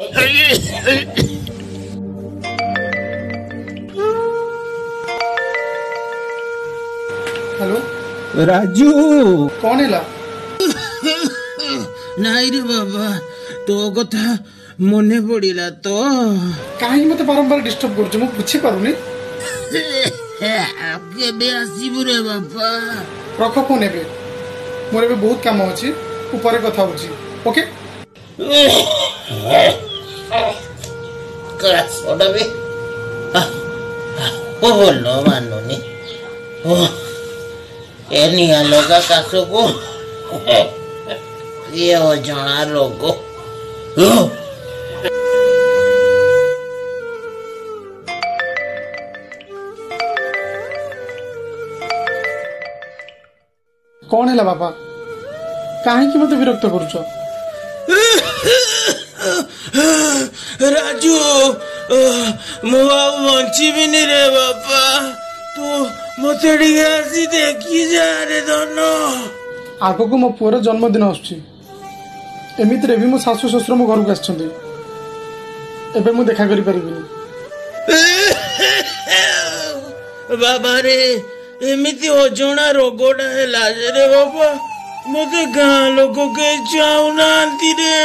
Hello Raju कौन है नाई रे बाबा तो कथा मने पड़ा तो कहीं मत बारंबार डिस्टर्ब कर बुझी पारुनी आसबू रे बाबा रख फोन एबे मोर एबे बहुत काम अछि ऊपर कथा होछि ओके क्लासोटा भी बोलो मानुनी ए निया लोगा कासो को ये अजଣା लोगो कौन है बाबा कहीं मत विरक्त करुच राजू मु बंचीबिनी रे बापा तू मत आसी देखी जा रे धन आग को मो पुअर जन्मदिन आमती भी मो शाशु शशुर मो घर को आसछन्ती एबे मु देखा करि परिबिनी बाबा रे एमिति अजଣା रोगटा है रे बाबा मते गाँ लोक के चाहू ना रे।